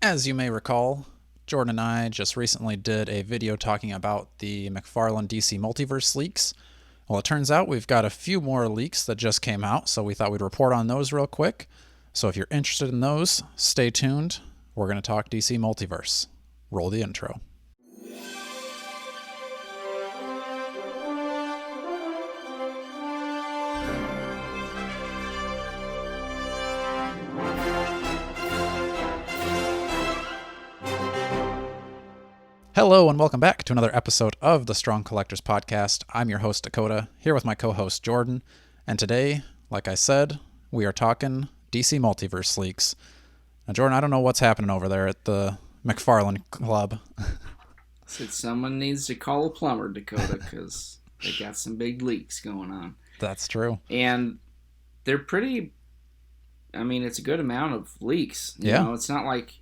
As you may recall, Jordan and I just recently did a video talking about the McFarlane DC Multiverse leaks. Well, it turns out we've got a few more leaks that just came out, so we thought we'd report on those real quick. So if you're interested in those, stay tuned. We're going to talk DC Multiverse. Roll the intro. Hello and welcome back to another episode of the Strong Collectors Podcast. I'm your host, Dakota, here with my co-host, Jordan. And today, like I said, we are talking DC Multiverse leaks. Now, Jordan, I don't know what's happening over there at the McFarlane Club. Said someone needs to call a plumber, Dakota, because they got some big leaks going on. That's true. And they're pretty, it's a good amount of leaks. You know, it's not like,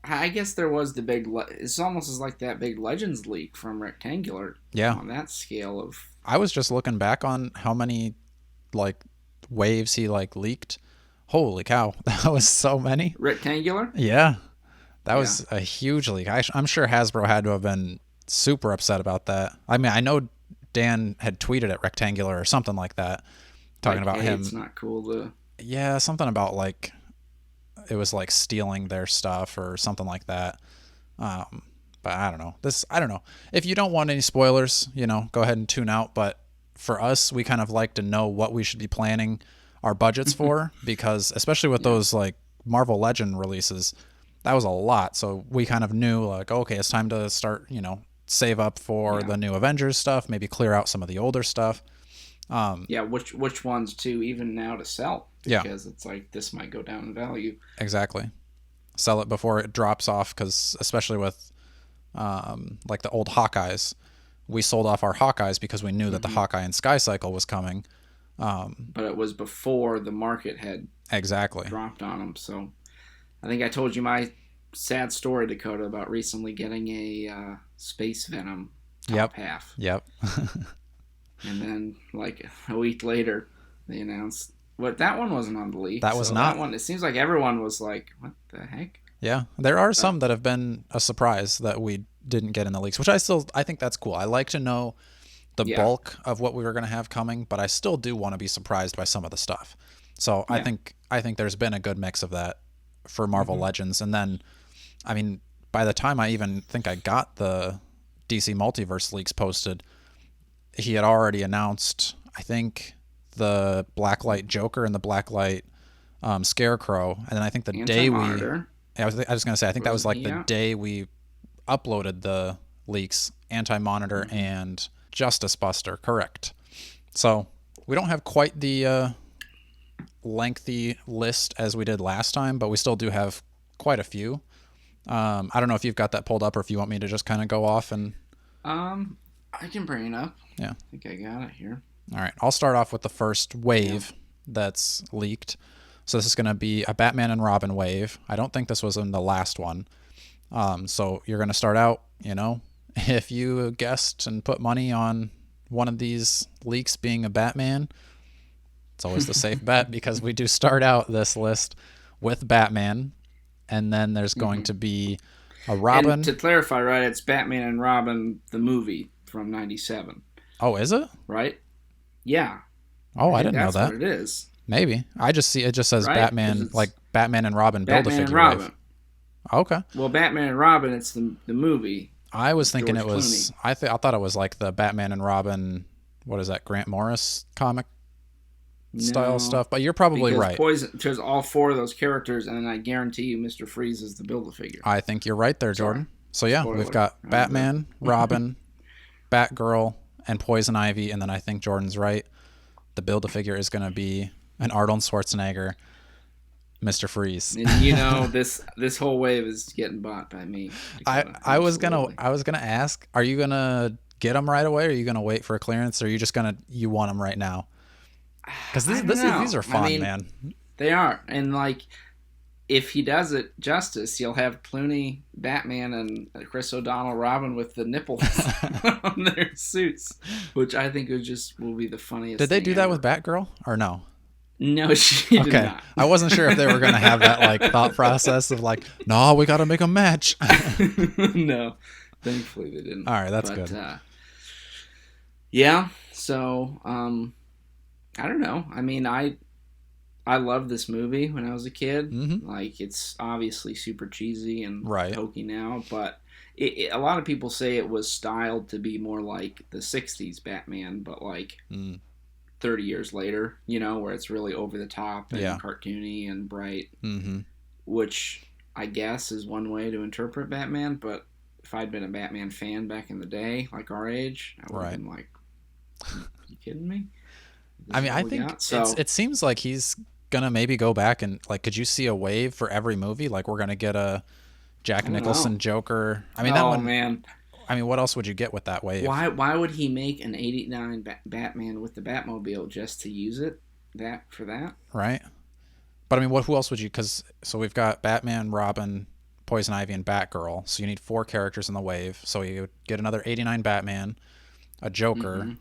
I guess there was the big, it's almost as like that big Legends leak from Rectangular. Yeah. On that scale of. I was just looking back on how many, waves he, leaked. Holy cow. That was so many. Rectangular? Yeah. That was a huge leak. I'm sure Hasbro had to have been super upset about that. I mean, I know Dan had tweeted at Rectangular or something like that, talking about him. It's not cool to. Yeah, something about it was stealing their stuff or something like that. But I don't know. I don't know. If you don't want any spoilers, go ahead and tune out. But for us, we kind of like to know what we should be planning our budgets for, because especially with those Marvel Legend releases, that was a lot. So we kind of knew okay, it's time to start, save up for the new Avengers stuff, maybe clear out some of the older stuff. Which ones too, even now to sell, because it's this might go down in value. Exactly. Sell it before it drops off, because especially with the old Hawkeyes, we sold off our Hawkeyes because we knew that the Hawkeye and Sky Cycle was coming. But it was before the market had dropped on them. So I think I told you my sad story, Dakota, about recently getting a Space Venom top half. Yep. And then, a week later, they announced... that one wasn't on the leak. That was not. That one, it seems like everyone was like, what the heck? Yeah, there are some that have been a surprise that we didn't get in the leaks, which I think that's cool. I like to know the bulk of what we were going to have coming, but I still do want to be surprised by some of the stuff. So I think there's been a good mix of that for Marvel Legends. And then, by the time I even think I got the DC Multiverse leaks posted, he had already announced, I think, the Blacklight Joker and the Blacklight Scarecrow. And then I think the day I was going to say, I think that was the day we uploaded the leaks, Anti-Monitor and Justice Buster, correct. So we don't have quite the lengthy list as we did last time, but we still do have quite a few. I don't know if you've got that pulled up or if you want me to just kind of go off and... I can bring it up. Yeah. I think I got it here. All right. I'll start off with the first wave that's leaked. So this is going to be a Batman and Robin wave. I don't think this was in the last one. So you're going to start out, if you guessed and put money on one of these leaks being a Batman, it's always the safe bet, because we do start out this list with Batman, and then there's going to be a Robin. And to clarify, right, it's Batman and Robin, the movie from 97. Oh, is it? Right? Yeah. Oh, I didn't know that. That's what it is. Maybe. I just see it just says Batman, Batman and Robin Build-A-Figure wave. Okay. Well, Batman and Robin, it's the movie. I was thinking George it was... Clooney. I thought it was the Batman and Robin, what is that, Grant Morris comic style stuff, but you're probably right. There's all four of those characters, and I guarantee you Mr. Freeze is the Build-A-Figure. I think you're right there, Jordan. So yeah, we've got Batman, Robin, Batgirl, and Poison Ivy, and then I think Jordan's right. The Build-A-Figure is going to be an Arnold Schwarzenegger, Mr. Freeze. And this whole wave is getting bought by me. I was gonna ask, are you gonna get them right away, or are you gonna wait for a clearance, or are you just you want them right now? Because these are fun, man. They are, and if he does it justice, you'll have Clooney, Batman, and Chris O'Donnell, Robin with the nipples on their suits, which I think will be the funniest. Did they thing do that ever. with Batgirl or no? No, she did Okay. not. I wasn't sure if they were going to have that like thought process of like, no, we got to make a match. No, thankfully they didn't. All right, that's good. Yeah, so I don't know. I mean, I loved this movie when I was a kid. Mm-hmm. Like, it's obviously super cheesy and right. hokey now, but a lot of people say it was styled to be more like the 60s Batman, but like 30 years later, you know, where it's really over the top and cartoony and bright, which I guess is one way to interpret Batman. But if I'd been a Batman fan back in the day, like our age, I would have been like, are you kidding me? I mean, I think it seems like he's gonna maybe go back and like, could you see a wave for every movie? Like, we're gonna get a Jack Nicholson Joker. I mean, that one. Man. I mean, what else would you get with that wave? Why would he make an '89 Batman with the Batmobile just to use it for that? Right. But I mean, who else would you? So we've got Batman, Robin, Poison Ivy, and Batgirl. So you need 4 characters in the wave. So you would get another '89 Batman, a Joker,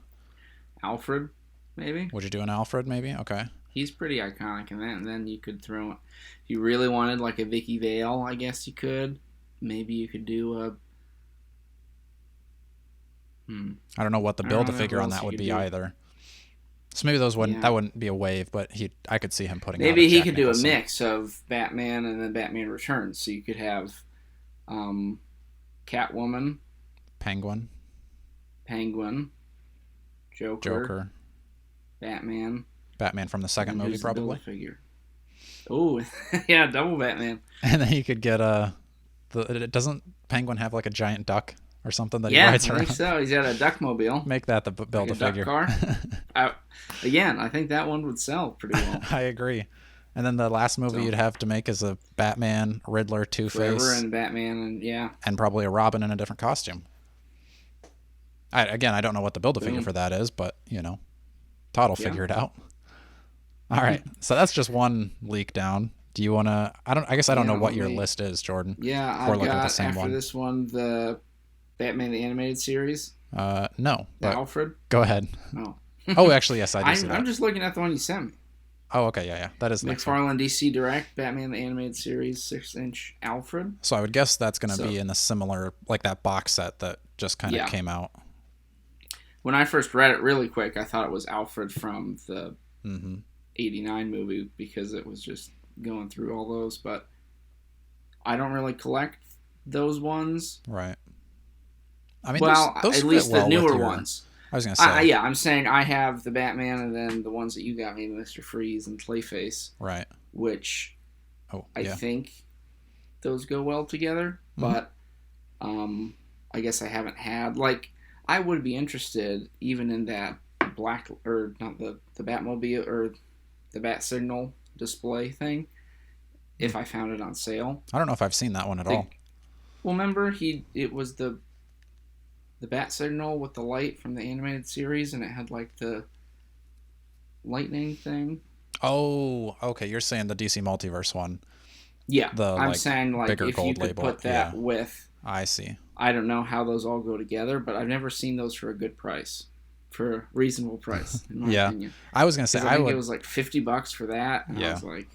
Alfred, maybe. Would you do an Alfred? Maybe. Okay. He's pretty iconic in that, and then you could throw, if you really wanted like a Vicky Vale, I guess you could. Maybe you could do a. I don't know what the build-a-figure on that would be either. So maybe those wouldn't. That wouldn't be a wave, but I could see him putting. Maybe he could do a mix of Batman and then Batman Returns. So you could have, Catwoman, Penguin, Joker, Batman from the second movie, probably. Oh, yeah, double Batman. And then you could get doesn't Penguin have like a giant duck or something that he rides around? I think so. He's got a duckmobile. Make that the build-a-figure. Car. Again, I think that one would sell pretty well. I agree. And then the last movie you'd have to make is a Batman, Riddler, Two-Face. And Batman, and probably a Robin in a different costume. I don't know what the build-a-figure for that is, but, Todd will figure it out. All right, so that's just one leak down. Do you want to... I guess I don't know what your list is, Jordan. Yeah, I've got, after this one, the Batman the Animated Series. No. Alfred? Go ahead. Oh, actually, yes, I do see that. I'm just looking at the one you sent me. Oh, okay, yeah. That is McFarlane DC Direct, Batman the Animated Series, 6-inch Alfred. So I would guess that's going to be in the similar, like that box set that just kind of came out. When I first read it really quick, I thought it was Alfred from the 89 movie because it was just going through all those, but I don't really collect those ones. Right. I mean, those at least the newer ones. I was going to say. Yeah, I'm saying I have the Batman and then the ones that you got me, Mr. Freeze and Clayface. Right. Which I think those go well together, but I guess I haven't had, like, I would be interested even in that black, or not the Batmobile or the Bat Signal display thing if I found it on sale. I don't know if I've seen that one at all. Well, remember it was the Bat Signal with the light from the animated series, and it had like the lightning thing. Oh, okay. You're saying the DC Multiverse one. Yeah, I'm saying like if you could put that with. I see. I don't know how those all go together, but I've never seen those for a good price, for a reasonable price. In my opinion. I was gonna say I think it was like $50 for that. And I was like,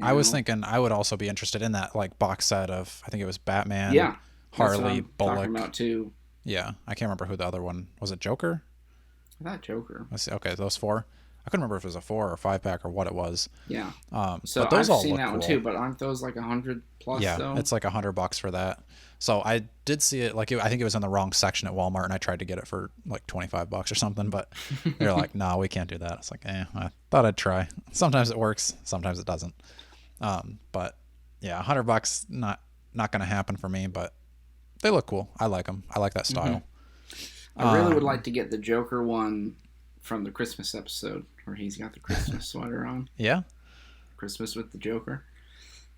I was thinking I would also be interested in that like box set of, I think it was Batman, Harley, Bullock. Talking about too. Yeah, I can't remember who the other one was. It Joker? I thought Joker. Let's see. Okay, those 4. I couldn't remember if it was a 4 or 5-pack or what it was. Yeah. So but those I've all seen look that cool. one too, but aren't those like $100 plus? Yeah, though? It's like $100 for that. So I did see it. Like I think it was in the wrong section at Walmart, and I tried to get it for like $25 or something. But they're like, "No, we can't do that." It's like, I thought I'd try. Sometimes it works, sometimes it doesn't. But yeah, $100 not going to happen for me. But they look cool. I like them. I like that style. I really would like to get the Joker one from the Christmas episode where he's got the Christmas sweater on. Yeah. Christmas with the Joker.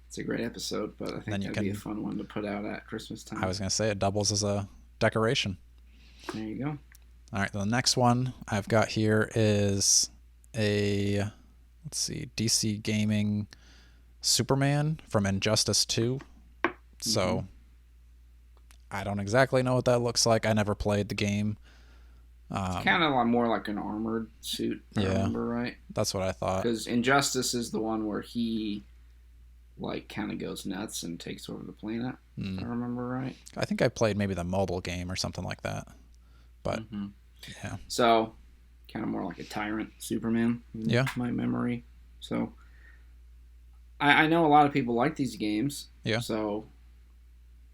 It's a great episode, but I think that'd be a fun one to put out at Christmas time. I was going to say it doubles as a decoration. There you go. All right, the next one I've got here is a, DC Gaming Superman from Injustice 2. So I don't exactly know what that looks like. I never played the game. It's kind of more like an armored suit, if I remember right. That's what I thought. Because Injustice is the one where he like kind of goes nuts and takes over the planet, if I remember right. I think I played maybe the mobile game or something like that. But, yeah. So, kind of more like a tyrant Superman, in my memory. So, I know a lot of people like these games. Yeah. So,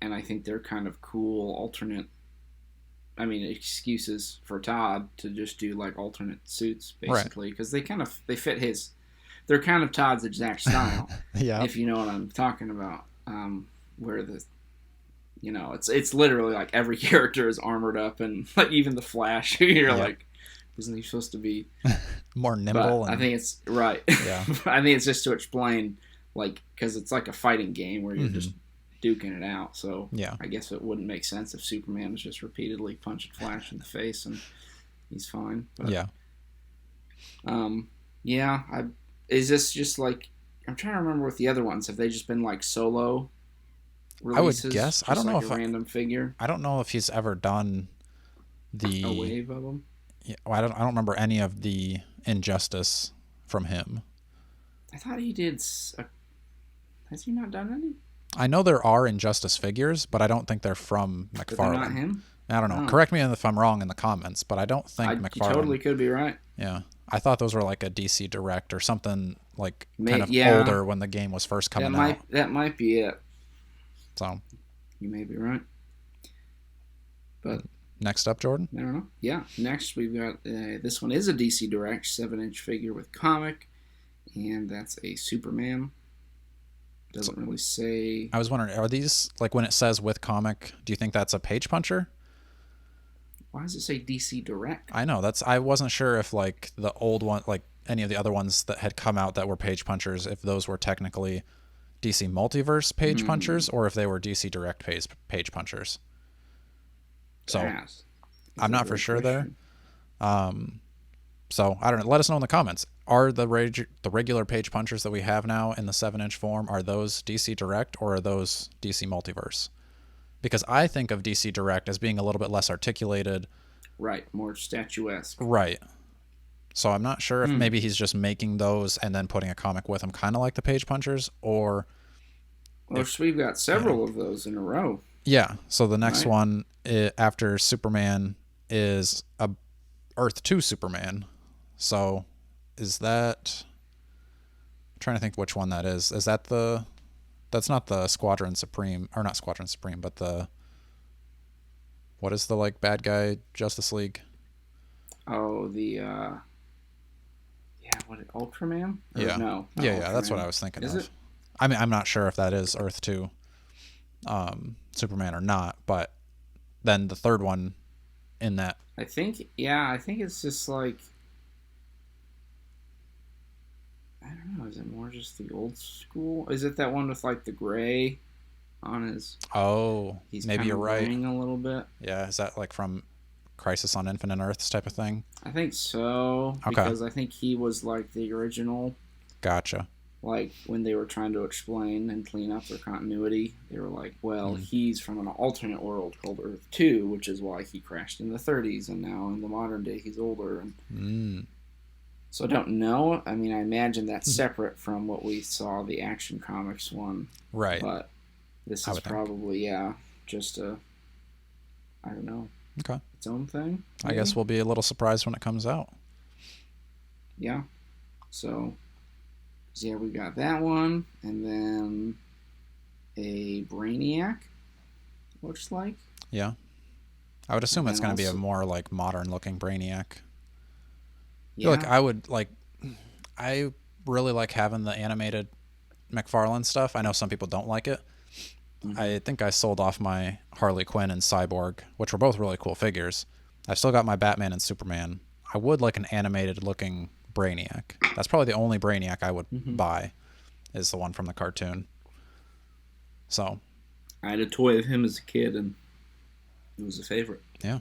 and I think they're kind of cool alternate, excuses for Todd to just do like alternate suits, basically. Because they fit his, they're kind of Todd's exact style. Yeah. If you know what I'm talking about. Where it's literally like every character is armored up, and like even the Flash, you're like, isn't he supposed to be more nimble? I think it's right. Yeah. I think it's just to explain, like, because it's like a fighting game where you're just duking it out. So I guess it wouldn't make sense if Superman was just repeatedly punching Flash in the face and he's fine. But, is this just like, I'm trying to remember with the other ones. Have they just been like solo releases? I would guess. I don't know if a random figure. I don't know if he's ever done a wave of them. Yeah, I don't remember any of the Injustice from him. I thought he did. Has he not done any? I know there are Injustice figures, but I don't think they're from McFarlane. They're not him? I don't know. Oh. Correct me if I'm wrong in the comments, but I don't think McFarlane. You totally could be right. Yeah. I thought those were like a DC Direct or something like kind of older when the game was first coming out. That might be it. So. You may be right. But. Next up, Jordan? I don't know. Yeah. Next, we've got this one is a DC Direct 7-inch figure with comic, and that's a Superman. Doesn't really say. I was wondering, are these, like when it says with comic, do you think that's a page puncher? Why does it say DC Direct? I know. I wasn't sure if like the old one, like any of the other ones that had come out that were page punchers, if those were technically DC Multiverse page punchers or if they were DC Direct page punchers. So I'm not for sure there. So I don't know. Let us know in the comments. Are the regular page punchers that we have now in the 7-inch form, are those DC Direct or are those DC Multiverse? Because I think of DC Direct as being a little bit less articulated. Right, more statuesque. Right. So I'm not sure if maybe he's just making those and then putting a comic with them, kind of like the page punchers, or... Well, we've got several of those in a row. Yeah, so the next one after Superman is a Earth 2 Superman. So is that... I'm trying to think which one that is. Is that the... That's not the Squadron Supreme, or not Squadron Supreme, but the... What is the, like, bad guy Justice League? Oh, the... Ultraman? Yeah. No. Yeah, Ultraman. That's what I was thinking of. Is it? I mean, I'm not sure if that is Earth 2 Superman or not, but then the third one in that... I think it's just like... I don't know, is it more just the old school? Is it that one with like the gray on his... Oh, he's maybe you're right. A little bit. Yeah, is that like from Crisis on Infinite Earths type of thing? I think so. Okay. Because I think he was like the original. Gotcha. Like when they were trying to explain and clean up their continuity, they were like, well, he's from an alternate world called Earth 2, which is why he crashed in the 30s, and now in the modern day he's older. And so I don't know. I mean, I imagine that's separate from what we saw the Action Comics one. Right. But this is probably, just a, I don't know. Okay. Its own thing. Maybe? I guess we'll be a little surprised when it comes out. Yeah. So, yeah, we got that one. And then a Brainiac, looks like. Yeah. I would assume it's going to be a more, like, modern-looking Brainiac. Yeah. Like I really like having the animated McFarlane stuff. I know some people don't like it. I think I sold off my Harley Quinn and Cyborg, which were both really cool figures. I've still got my Batman and Superman. I would like an animated looking Brainiac. That's probably the only Brainiac I would buy, is the one from the cartoon. So I had a toy of him as a kid and it was a favorite. Yeah.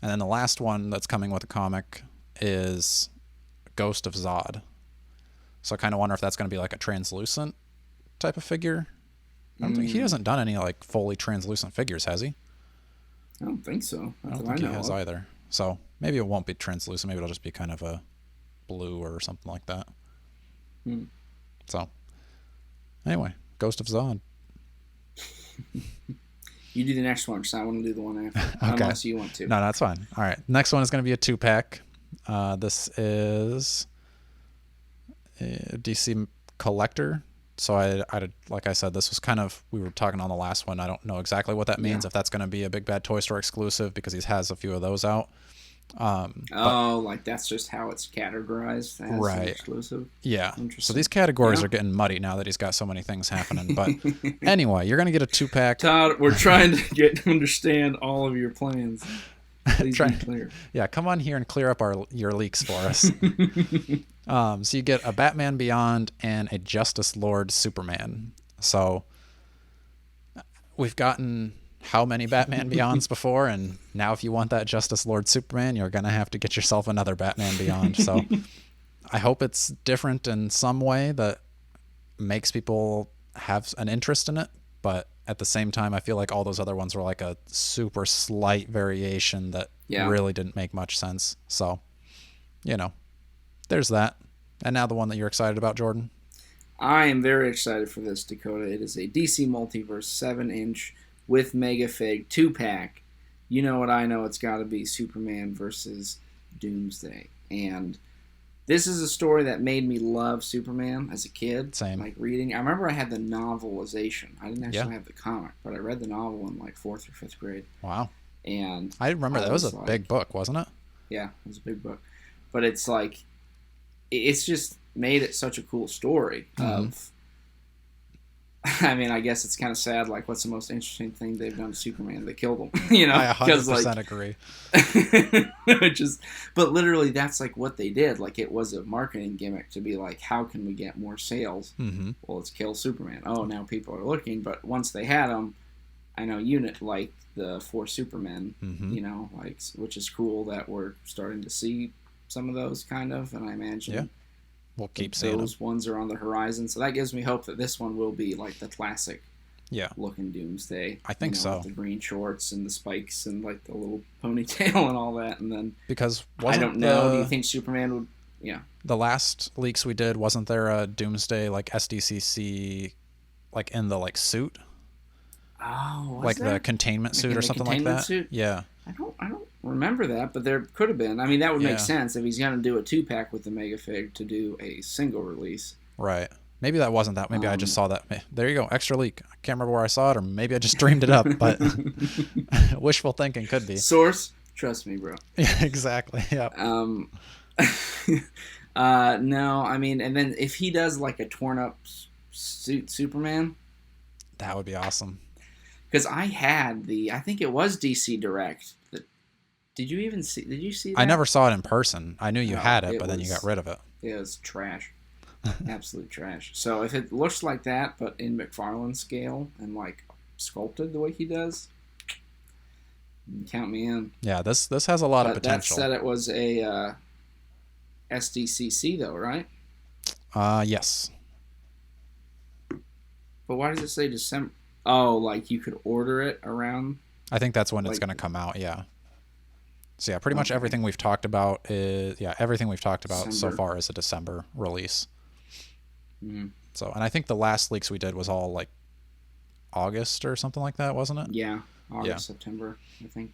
And then the last one that's coming with a comic is Ghost of Zod. So I kind of wonder if that's going to be like a translucent type of figure. I don't think he hasn't done any like fully translucent figures, has he? I don't think so. I don't think he has either. So maybe it won't be translucent. Maybe it'll just be kind of a blue or something like that. So anyway, Ghost of Zod. You do the next one, because I want to do the one after. Okay. Unless you want to. No, that's fine. All right. Next one is going to be a 2-pack. This is a DC Collector. So I, like I said, this was kind of, we were talking on the last one. I don't know exactly what that means, if that's going to be a Big Bad Toy Store exclusive, because he has a few of those out. Like that's just how it's categorized as right. Exclusive. Yeah. So these categories are getting muddy now that he's got so many things happening. But anyway, you're going to get a 2-pack. Todd, we're trying to understand all of your plans. Please be clear. Yeah, come on here and clear up your leaks for us. So you get a Batman Beyond and a Justice Lord Superman. So we've gotten how many Batman Beyonds before, and now if you want that Justice Lord Superman, you're going to have to get yourself another Batman Beyond. So I hope it's different in some way that makes people have an interest in it, but at the same time, I feel like all those other ones were like a super slight variation that really didn't make much sense. So, there's that. And now the one that you're excited about, Jordan. I am very excited for this, Dakota. It is a DC Multiverse 7-inch with Mega Fig 2-pack. You know what I know, it's got to be Superman versus Doomsday. And this is a story that made me love Superman as a kid. Same. Like reading. I remember I had the novelization. I didn't actually have the comic, but I read the novel in like 4th or 5th grade. Wow. And I remember that was a big book, wasn't it? Yeah, it was a big book. But it's like, it's just made it such a cool story of, I mean, I guess it's kind of sad. Like, what's the most interesting thing they've done to Superman? They killed him. I 100% agree. But literally, that's like what they did. Like, it was a marketing gimmick to be like, how can we get more sales? Well, let's kill Superman. Oh, now people are looking. But once they had him, I know Unit liked the 4 Supermen. Which is cool that we're starting to see some of those kind of, and I imagine we'll keep seeing those ones are on the horizon. So that gives me hope that this one will be like the classic looking Doomsday. I think so. With the green shorts and the spikes and like the little ponytail and all that. And then because I don't know. Do you think Superman would? Yeah. The last leaks we did, wasn't there a Doomsday like SDCC like in the like suit? Oh, like the containment suit or something like that. Suit? Yeah. I don't remember that, but there could have been. I mean, that would make sense if he's going to do a 2-pack with the Mega Fig to do a single release. Right. Maybe that wasn't that. Maybe I just saw that. There you go. Extra leak. I can't remember where I saw it, or maybe I just dreamed it up, but wishful thinking could be. Source, trust me, bro. Yeah, exactly. Yeah. No, I mean, and then if he does like a torn up suit Superman, that would be awesome. Because I think it was DC Direct. Did you see that? I never saw it in person. I knew you had it, but then you got rid of it. It was trash. Absolute trash. So if it looks like that, but in McFarlane scale and like sculpted the way he does, count me in. Yeah, this has a lot of potential. That said, it was a SDCC though, right? Yes. But why does it say December? Oh, like you could order it around? I think that's when it's going to come out, yeah. So yeah, pretty much everything we've talked about December. So far is a December release. So, and I think the last leaks we did was all like August or something like that, wasn't it? Yeah, August, September, I think.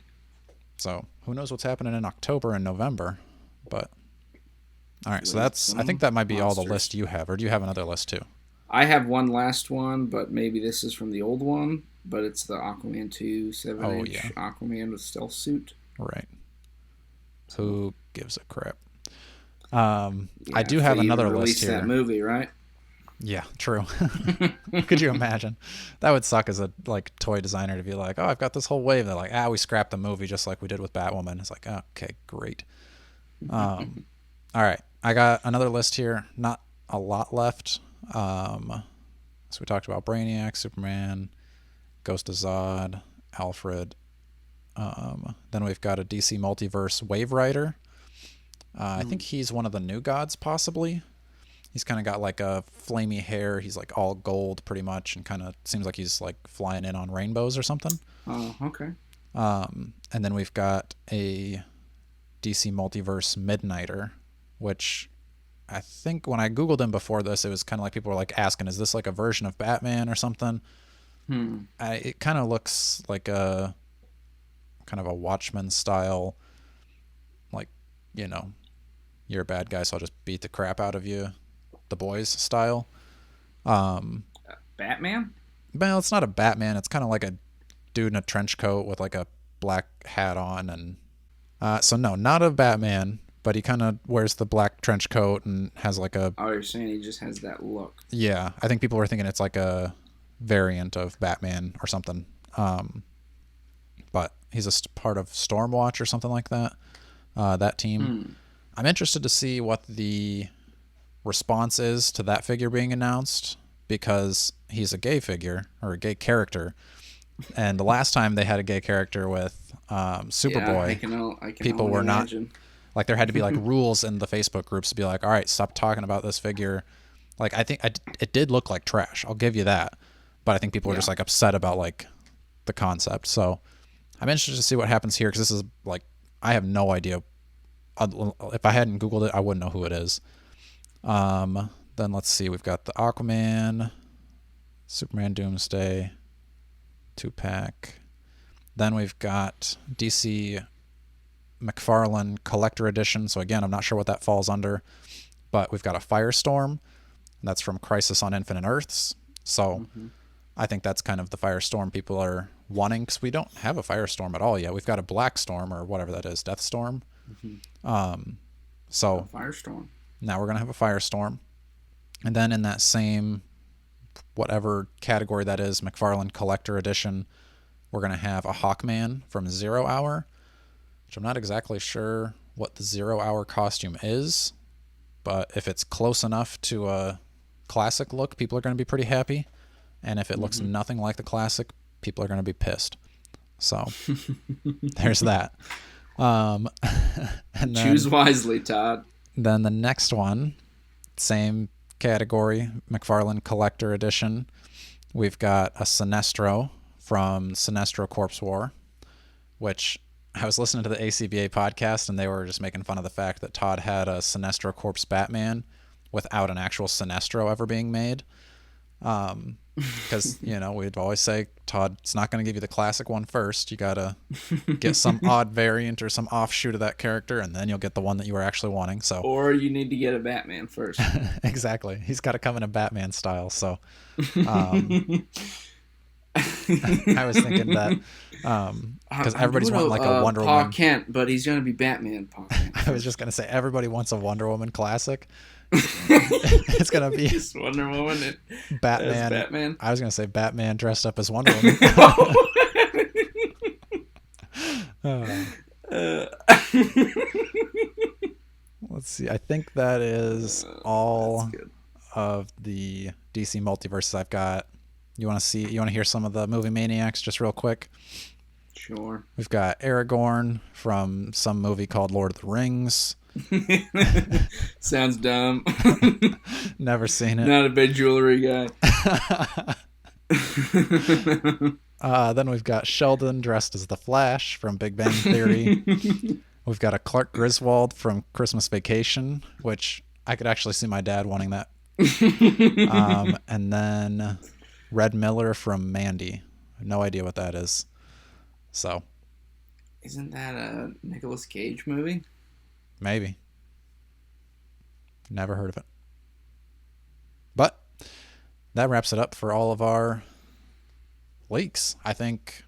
So who knows what's happening in October and November, but all right. So I think that might be all the list you have, or do you have another list too? I have one last one, but maybe this is from the old one, but it's the Aquaman 2 7-inch Aquaman with stealth suit. Right. Who gives a crap? I do have another list here. That movie, right? Yeah, true. Could you imagine? That would suck as a like toy designer to be like, oh, I've got this whole wave. They're like, we scrapped the movie just like we did with Batwoman. It's like, okay, great. All right, I got another list here. Not a lot left. So we talked about Brainiac, Superman, Ghost of Zod, Alfred. Then we've got a DC Multiverse Wave Rider. I think he's one of the new gods, possibly. He's kind of got like a flamey hair. He's like all gold pretty much, and kind of seems like he's like flying in on rainbows or something. Oh, okay. And then we've got a DC Multiverse Midnighter, which I think when I Googled him before this, it was kind of like people were like asking, is this like a version of Batman or something? It kind of looks like a kind of a Watchmen style, like, you know, you're a bad guy, so I'll just beat the crap out of you, the boys style. Batman? Well, it's not a Batman. It's kind of like a dude in a trench coat with like a black hat on. And so no, not a Batman, but he kind of wears the black trench coat and has like a... Oh, you're saying he just has that look. Yeah, I think people were thinking it's like a variant of Batman or something. But he's a part of Stormwatch or something like that. That team. I'm interested to see what the response is to that figure being announced, because he's a gay figure or a gay character. And the last time they had a gay character with Superboy, people were imagine. Not like, there had to be like rules in the Facebook groups to be like, all right, stop talking about this figure. Like, I think it did look like trash. I'll give you that. But I think people were just like upset about like the concept. So I'm interested to see what happens here, because this is like, I have no idea. If I hadn't Googled it, I wouldn't know who it is. Then let's see. We've got the Aquaman, Superman Doomsday, 2-pack. Then we've got DC McFarlane Collector Edition. So again, I'm not sure what that falls under. But we've got a Firestorm. That's from Crisis on Infinite Earths. So I think that's kind of the Firestorm people are wanting, because we don't have a Firestorm at all yet. We've got a Black Storm, or whatever that is, Deathstorm. So Firestorm. Now we're going to have a Firestorm. And then in that same, whatever category that is, McFarlane Collector Edition, we're going to have a Hawkman from 0 Hour, which I'm not exactly sure what the 0 Hour costume is, but if it's close enough to a classic look, people are going to be pretty happy. And if it looks nothing like the classic, people are going to be pissed. So there's that. And then, choose wisely, Todd. Then the next one, same category, McFarlane Collector Edition. We've got a Sinestro from Sinestro Corpse War, which I was listening to the ACBA podcast, and they were just making fun of the fact that Todd had a Sinestro Corpse Batman without an actual Sinestro ever being made. Because, you know, we'd always say, Todd, it's not going to give you the classic one first. You got to get some odd variant or some offshoot of that character, and then you'll get the one that you were actually wanting. So, or you need to get a Batman first. Exactly. He's got to come in a Batman style. So I was thinking that because everybody's wanting like a Wonder Woman. Pa Kent, but he's going to be Batman. Pa Kent. I was just going to say, everybody wants a Wonder Woman classic. It's gonna be Wonder Woman and Batman. I was gonna say Batman dressed up as Wonder Woman. Let's see. I think that is all of the DC Multiverses I've got. You want to hear some of the movie maniacs just real quick? Sure. We've got Aragorn from some movie called Lord of the Rings. Sounds dumb. Never seen it. Not a big jewelry guy. Then we've got Sheldon dressed as the Flash from Big Bang Theory. We've got a Clark Griswold from Christmas Vacation, which I could actually see my dad wanting that. And then Red Miller from Mandy. No idea what that is. So, isn't that a Nicolas Cage movie? Maybe. Never heard of it. But that wraps it up for all of our leaks. I think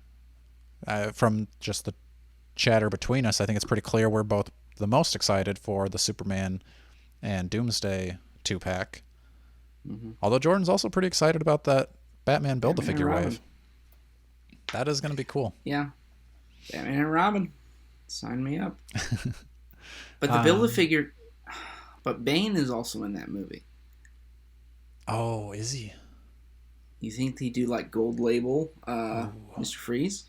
from just the chatter between us, I think it's pretty clear we're both the most excited for the Superman and Doomsday 2-pack. Although Jordan's also pretty excited about that Batman Build-A-Figure wave. That is going to be cool. Yeah. Batman and Robin. Sign me up. But the Build-A-Figure... But Bane is also in that movie. Oh, is he? You think they do like gold label Mr. Freeze?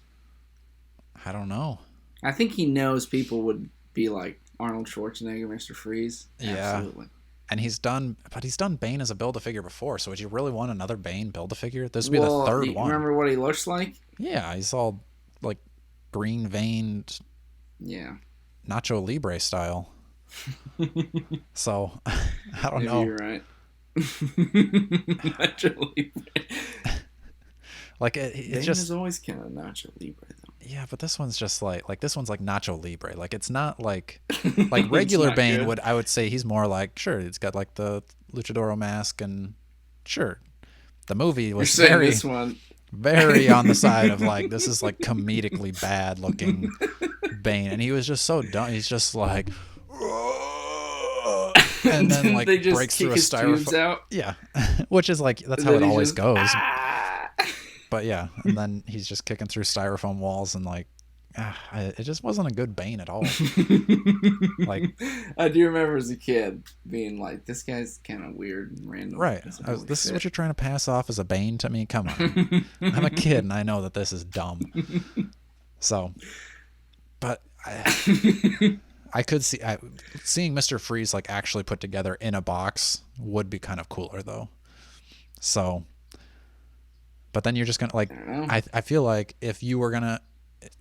I don't know. I think he knows people would be like Arnold Schwarzenegger, Mr. Freeze. Yeah. Absolutely. And he's done Bane as a Build-A-Figure before, so would you really want another Bane Build-A-Figure? This would be the third one. Remember what he looks like? Yeah, he's all like green veined. Yeah. Nacho Libre style. So I don't Maybe know. You're right. Nacho Libre. Like it's Bane just is always kind of Nacho Libre though. Yeah, but this one's just like this one's like Nacho Libre. Like it's not like It's regular not Bane good. I would say he's more like, sure, it's got like the luchador mask, and sure, the movie was You're saying very this one. very on the side of like, this is like comedically bad looking Bane, and he was just so dumb. He's just like, and then like they just breaks kick through a his tubes styrofoam. Yeah. Which is like, that's And how then it he always just, goes. But yeah, and then he's just kicking through styrofoam walls, and like, it just wasn't a good Bane at all. Like, I do remember as a kid being like, this guy's kind of weird and random. Right. This is what you're trying to pass off as a Bane to me? Come on. I'm a kid and I know that this is dumb. So, but I could see seeing Mr. Freeze like actually put together in a box would be kind of cooler though. So, but then you're just gonna like, I feel like if you were gonna,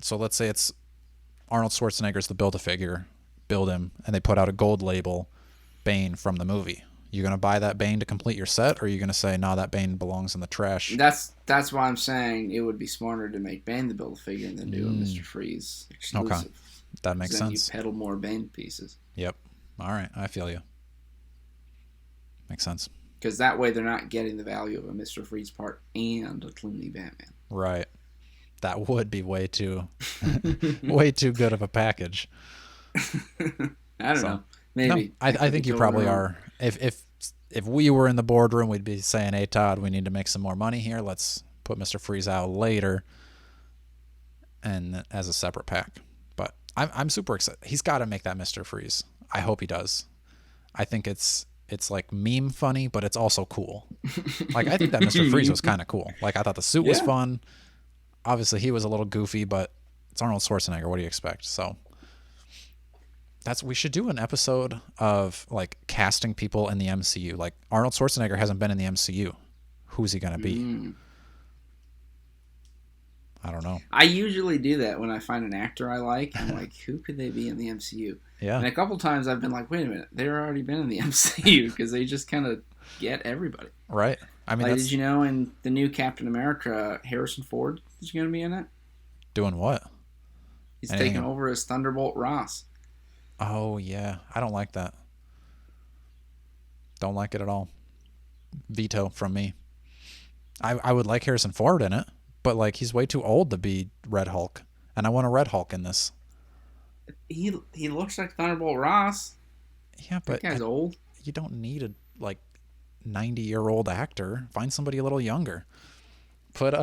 so let's say it's Arnold Schwarzenegger's the Build-A-Figure, build him, and they put out a gold label Bane from the movie. You gonna buy that Bane to complete your set, or are you gonna say, no, that Bane belongs in the trash? That's why I'm saying it would be smarter to make Bane the Build-A-Figure than do a Mr. Freeze exclusive. Okay, that makes sense. You peddle more Bane pieces. Yep. All right, I feel you. Makes sense. Because that way they're not getting the value of a Mr. Freeze part and a cleanly Batman. Right. That would be way too good of a package. I don't know. Maybe. No, I think you probably are. If we were in the boardroom, we'd be saying, hey, Todd, we need to make some more money here. Let's put Mr. Freeze out later and as a separate pack. But I'm super excited. He's got to make that Mr. Freeze. I hope he does. I think it's like meme funny, but it's also cool. Like, I think that Mr. Freeze was kind of cool. Like, I thought the suit was fun. Obviously, he was a little goofy, but it's Arnold Schwarzenegger. What do you expect? So we should do an episode of like casting people in the MCU. Like, Arnold Schwarzenegger hasn't been in the MCU. Who's he going to be? I don't know. I usually do that when I find an actor I like. I'm like, who could they be in the MCU? Yeah. And a couple times I've been like, wait a minute, they've already been in the MCU because they just kind of get everybody. Right. I mean, like, did you know in the new Captain America, Harrison Ford is going to be in it? Doing what? He's taking over as Thunderbolt Ross. Oh, yeah. I don't like that. Don't like it at all. Veto from me. I would like Harrison Ford in it, but like, he's way too old to be Red Hulk, and I want a Red Hulk in this. He looks like Thunderbolt Ross. Yeah, but that guy's old. You don't need a 90-year-old actor. Find somebody a little younger. Put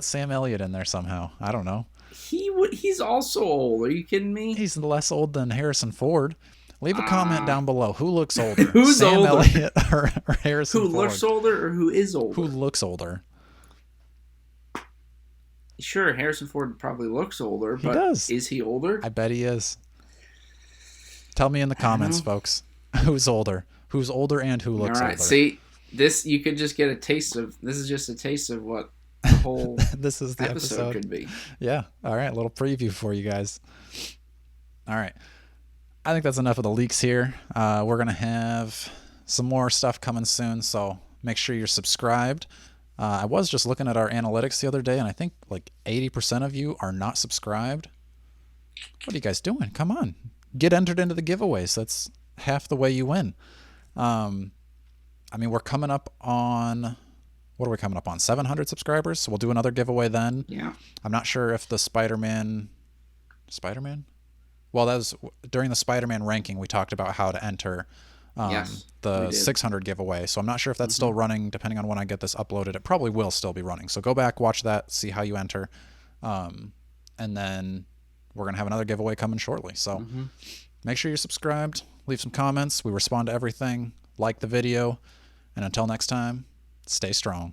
Sam Elliott in there somehow. I don't know. He's also old. Are you kidding me? He's less old than Harrison Ford. Leave a comment down below. Who looks older? Who's Sam older? Elliott or Harrison Ford? Who looks older or who is older? Who looks older? Sure, Harrison Ford probably looks older, but he does. Is he older? I bet he is. Tell me in the comments, folks. Who's older? Who's older and who looks older? See, this you could just get a taste of. This is just a taste of what the whole this is the episode could be. Yeah. All right. A little preview for you guys. All right. I think that's enough of the leaks here. We're going to have some more stuff coming soon, so make sure you're subscribed. I was just looking at our analytics the other day, and I think like 80% of you are not subscribed. What are you guys doing? Come on. Get entered into the giveaways. That's half the way you win. I mean, we're coming up on... What are we coming up on? 700 subscribers? So we'll do another giveaway then. Yeah. I'm not sure if the Spider-Man... Well, that was during the Spider-Man ranking, we talked about how to enter the 600 giveaway. So I'm not sure if that's still running, depending on when I get this uploaded. It probably will still be running. So go back, watch that, see how you enter. And then we're going to have another giveaway coming shortly. So make sure you're subscribed. Leave some comments. We respond to everything. Like the video. And until next time, stay strong.